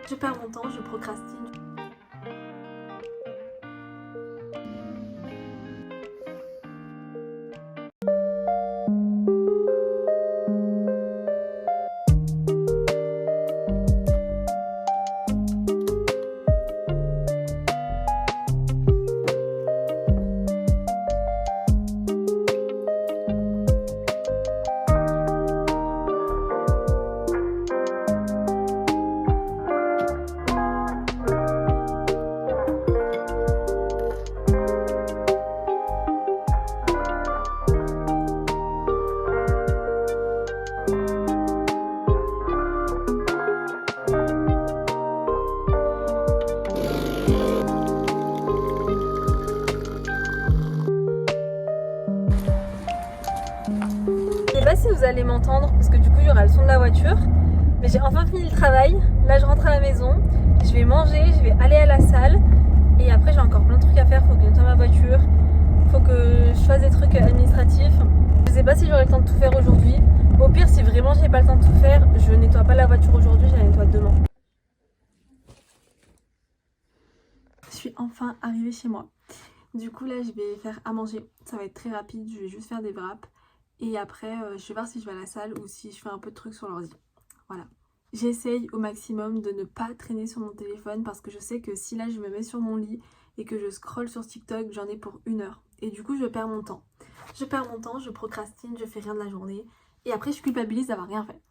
Je perds mon temps, je procrastine. Je sais pas si vous allez m'entendre parce que du coup il y aura le son de la voiture, mais j'ai enfin fini le travail. Là je rentre à la maison, je vais manger, je vais aller à la salle et après j'ai encore plein de trucs à faire. Faut que je nettoie ma voiture, faut que je fasse des trucs administratifs. Je sais pas si j'aurai le temps de tout faire aujourd'hui. Au pire, si vraiment j'ai pas le temps de tout faire, je nettoie pas la voiture aujourd'hui, je la nettoie demain. Je suis enfin arrivée chez moi. Du coup là je vais faire à manger, ça va être très rapide, je vais juste faire des wraps. Et après, je vais voir si je vais à la salle ou si je fais un peu de trucs sur l'ordi. Voilà. J'essaye au maximum de ne pas traîner sur mon téléphone parce que je sais que si là je me mets sur mon lit et que je scrolle sur TikTok, j'en ai pour 1 heure. Et du coup, je perds mon temps. Je perds mon temps, je procrastine, je fais rien de la journée. Et après, je culpabilise d'avoir rien fait.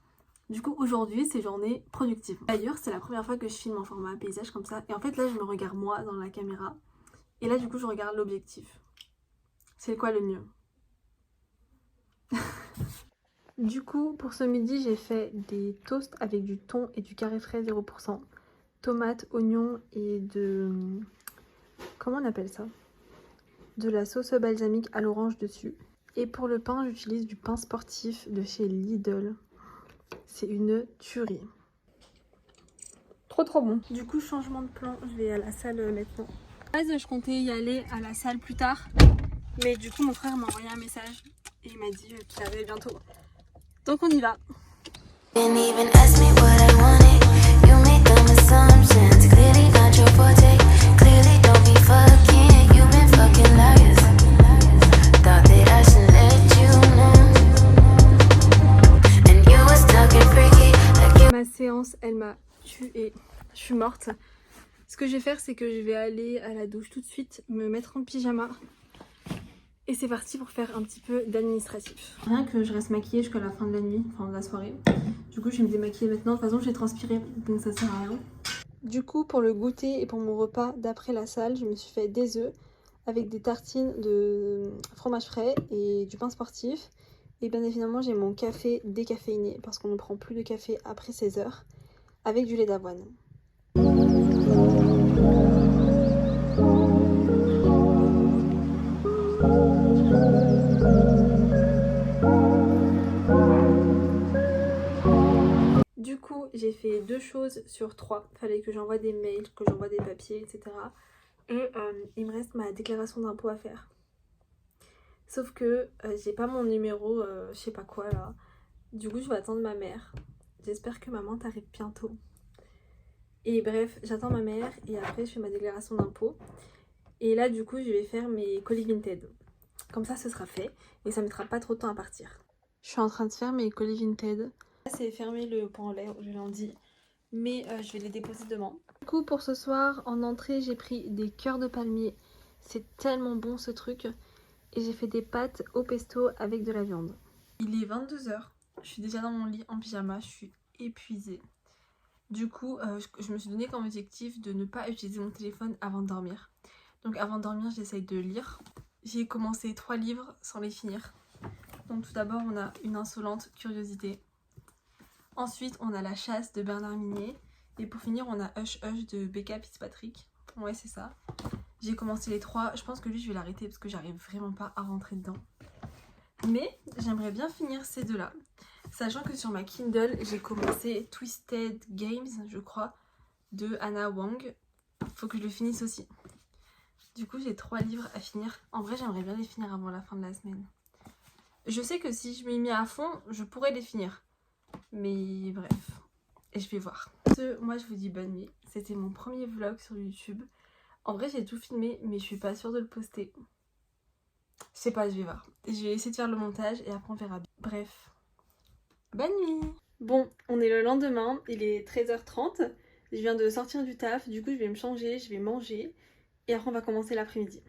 Du coup, aujourd'hui, c'est journée productive. D'ailleurs, c'est la première fois que je filme en format paysage comme ça. Et en fait, là, je me regarde moi dans la caméra. Et là, du coup, je regarde l'objectif. C'est quoi le mieux? Du coup, pour ce midi, j'ai fait des toasts avec du thon et du carré frais 0%, tomates, oignons et de... comment on appelle ça? De la sauce balsamique à l'orange dessus. Et pour le pain, j'utilise du pain sportif de chez Lidl. C'est une tuerie. Trop bon. Du coup, changement de plan, je vais à la salle maintenant. À la base, je comptais y aller à la salle plus tard. Mais du coup, mon frère m'a envoyé un message et il m'a dit qu'il arrivait bientôt. Donc on y va. Didn't even ask me what I wanted. You make dumb assumptions. Clearly not your forte. Clearly don't be fucking. You've been fucking liars. Thought that I should let you know. And you were stuck and freaky. Ma séance, elle m'a tuée. Je suis morte. Ce que je vais faire, c'est que je vais aller à la douche tout de suite, me mettre en pyjama. Et c'est parti pour faire un petit peu d'administratif. Rien que je reste maquillée jusqu'à la fin de la nuit, enfin de la soirée. Du coup je vais me démaquiller maintenant, de toute façon j'ai transpiré donc ça sert à rien. Du coup pour le goûter et pour mon repas d'après la salle, je me suis fait des œufs avec des tartines de fromage frais et du pain sportif. Et bien évidemment j'ai mon café décaféiné parce qu'on ne prend plus de café après 16 heures avec du lait d'avoine. Du coup, j'ai fait 2 choses sur 3. Fallait que j'envoie des mails, que j'envoie des papiers, etc. Et il me reste ma déclaration d'impôt à faire. Sauf que j'ai pas mon numéro, je sais pas quoi là. Du coup, je vais attendre ma mère. J'espère que maman t'arrive bientôt. Et bref, j'attends ma mère et après je fais ma déclaration d'impôt. Et là, du coup, je vais faire mes colis Vinted. Comme ça, ce sera fait et ça mettra pas trop de temps à partir. Je suis en train de faire mes colis Vinted. C'est fermé le pot en lait le lundi, mais je vais les déposer demain. Du coup pour ce soir en entrée j'ai pris des cœurs de palmier, c'est tellement bon ce truc, et j'ai fait des pâtes au pesto avec de la viande. Il est 22 h, je suis déjà dans mon lit en pyjama, je suis épuisée. Du coup je me suis donné comme objectif de ne pas utiliser mon téléphone avant de dormir. Donc avant de dormir j'essaye de lire. J'ai commencé 3 livres sans les finir. Donc tout d'abord on a Une insolente curiosité. Ensuite, on a La chasse de Bernard Minet. Et pour finir, on a Hush Hush de Becca Fitzpatrick. Ouais, c'est ça. J'ai commencé les 3. Je pense que lui, je vais l'arrêter parce que j'arrive vraiment pas à rentrer dedans. Mais j'aimerais bien finir ces 2-là. Sachant que sur ma Kindle, j'ai commencé Twisted Games, je crois, de Anna Wang. Faut que je le finisse aussi. Du coup, j'ai 3 livres à finir. En vrai, j'aimerais bien les finir avant la fin de la semaine. Je sais que si je m'y mets à fond, je pourrais les finir. Mais bref, et je vais voir. Moi je vous dis bonne nuit. C'était mon premier vlog sur YouTube. En vrai j'ai tout filmé mais je suis pas sûre de le poster. Je sais pas, je vais voir. Je vais essayer de faire le montage et après on verra bien. Bref, bonne nuit. Bon, on est le lendemain, il est 13h30. Je viens de sortir du taf, du coup je vais me changer, je vais manger et après on va commencer l'après-midi.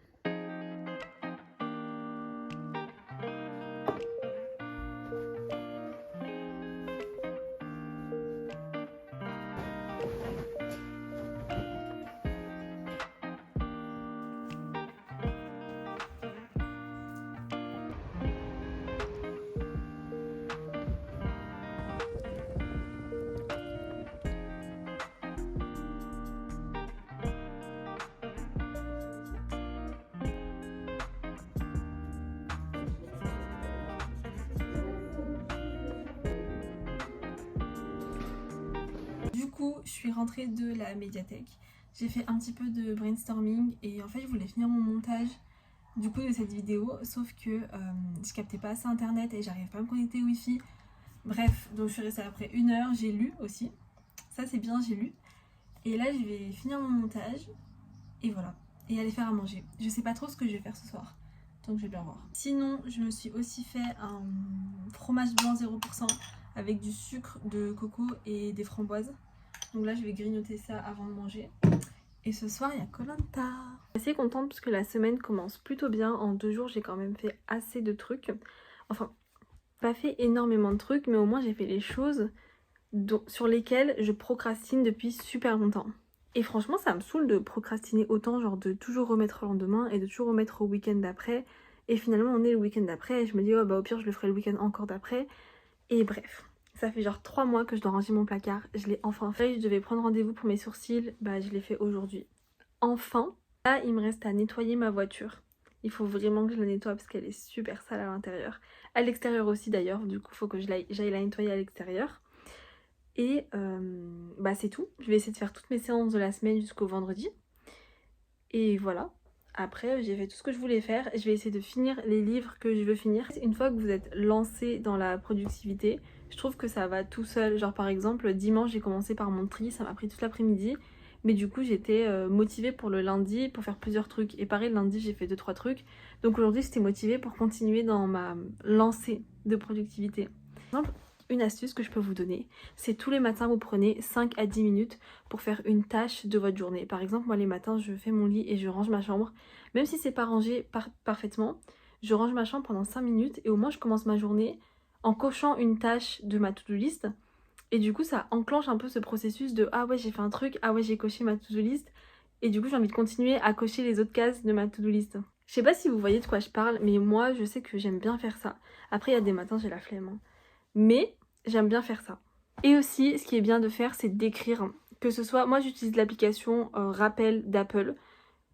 Du coup, je suis rentrée de la médiathèque. J'ai fait un petit peu de brainstorming et en fait, je voulais finir mon montage du coup de cette vidéo, sauf que je captais pas assez internet et j'arrive pas à me connecter au wifi. Bref, donc je suis restée après 1 heure, j'ai lu aussi. Ça c'est bien, j'ai lu. Et là, je vais finir mon montage et voilà. Et aller faire à manger. Je sais pas trop ce que je vais faire ce soir. Donc je vais bien voir. Sinon, je me suis aussi fait un fromage blanc 0% avec du sucre de coco et des framboises. Donc là, je vais grignoter ça avant de manger. Et ce soir, il y a Koh Lanta. Je suis assez contente parce que la semaine commence plutôt bien. En 2 jours, j'ai quand même fait assez de trucs. Enfin, pas fait énormément de trucs, mais au moins j'ai fait les choses sur lesquelles je procrastine depuis super longtemps. Et franchement, ça me saoule de procrastiner autant, genre de toujours remettre au lendemain et de toujours remettre au week-end d'après. Et finalement, on est le week-end d'après et je me dis, oh bah au pire, je le ferai le week-end encore d'après. Et bref, ça fait genre 3 mois que je dois ranger mon placard. Je l'ai enfin fait. Je devais prendre rendez-vous pour mes sourcils. Bah, je l'ai fait aujourd'hui. Enfin, là, il me reste à nettoyer ma voiture. Il faut vraiment que je la nettoie parce qu'elle est super sale à l'intérieur. À l'extérieur aussi d'ailleurs. Du coup, il faut que j'aille la nettoyer à l'extérieur. Et bah c'est tout. Je vais essayer de faire toutes mes séances de la semaine jusqu'au vendredi. Et voilà. Après, j'ai fait tout ce que je voulais faire. Je vais essayer de finir les livres que je veux finir. Une fois que vous êtes lancé dans la productivité, je trouve que ça va tout seul. Genre par exemple, dimanche, j'ai commencé par mon tri. Ça m'a pris toute l'après-midi. Mais du coup, j'étais motivée pour le lundi pour faire plusieurs trucs. Et pareil, le lundi, j'ai fait 2-3 trucs. Donc aujourd'hui, j'étais motivée pour continuer dans ma lancée de productivité. Par exemple, une astuce que je peux vous donner, c'est tous les matins vous prenez 5 à 10 minutes pour faire une tâche de votre journée. Par exemple, moi les matins je fais mon lit et je range ma chambre. Même si c'est pas rangé parfaitement, je range ma chambre pendant 5 minutes et au moins je commence ma journée en cochant une tâche de ma to-do list. Et du coup ça enclenche un peu ce processus de ah ouais j'ai fait un truc, ah ouais j'ai coché ma to-do list. Et du coup j'ai envie de continuer à cocher les autres cases de ma to-do list. Je sais pas si vous voyez de quoi je parle, mais moi je sais que j'aime bien faire ça. Après il y a des matins j'ai la flemme, hein. Mais j'aime bien faire ça. Et aussi, ce qui est bien de faire, c'est d'écrire. Que ce soit, moi j'utilise l'application Rappel d'Apple.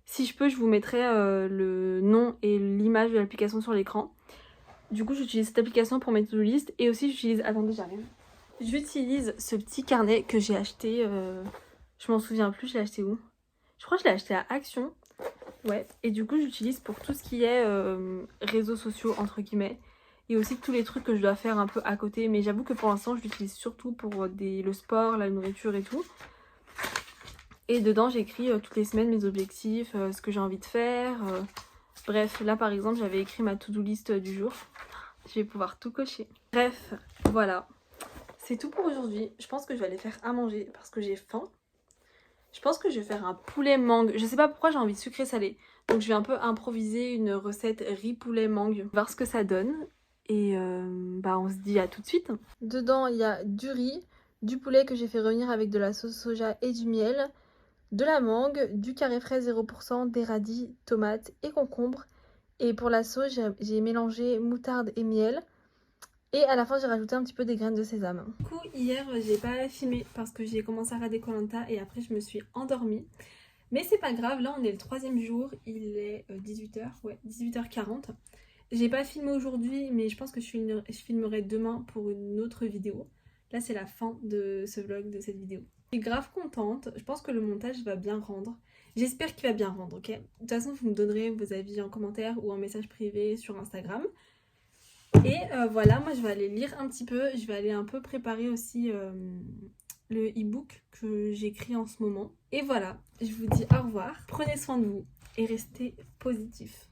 Si je peux, je vous mettrai le nom et l'image de l'application sur l'écran. Du coup, j'utilise cette application pour mes to-do list. Et aussi, j'utilise... Attendez, j'arrive. J'utilise ce petit carnet que j'ai acheté... Je m'en souviens plus, je l'ai acheté où? Je crois que je l'ai acheté à Action. Ouais. Et du coup, j'utilise pour tout ce qui est réseaux sociaux, entre guillemets. Et aussi tous les trucs que je dois faire un peu à côté. Mais j'avoue que pour l'instant, je l'utilise surtout pour le sport, la nourriture et tout. Et dedans, j'écris toutes les semaines mes objectifs, ce que j'ai envie de faire. Bref, là par exemple, j'avais écrit ma to-do list du jour. Je vais pouvoir tout cocher. Bref, voilà. C'est tout pour aujourd'hui. Je pense que je vais aller faire à manger parce que j'ai faim. Je pense que je vais faire un poulet mangue. Je sais pas pourquoi j'ai envie de sucré salé. Donc je vais un peu improviser une recette riz poulet mangue. Voir ce que ça donne. Et bah on se dit à tout de suite. Dedans il y a du riz, du poulet que j'ai fait revenir avec de la sauce soja et du miel, de la mangue, du carré frais 0%, des radis, tomates et concombres. Et pour la sauce j'ai mélangé moutarde et miel. Et à la fin j'ai rajouté un petit peu des graines de sésame. Du coup hier j'ai pas filmé parce que j'ai commencé à regarder Koh Lanta et après je me suis endormie. Mais c'est pas grave, là on est le 3e jour, il est 18h, ouais 18h40. J'ai pas filmé aujourd'hui, mais je pense que je filmerai demain pour une autre vidéo. Là, c'est la fin de ce vlog, de cette vidéo. Je suis grave contente. Je pense que le montage va bien rendre. J'espère qu'il va bien rendre, ok? De toute façon, vous me donnerez vos avis en commentaire ou en message privé sur Instagram. Et voilà, moi, je vais aller lire un petit peu. Je vais aller un peu préparer aussi le e-book que j'écris en ce moment. Et voilà, je vous dis au revoir, prenez soin de vous et restez positifs.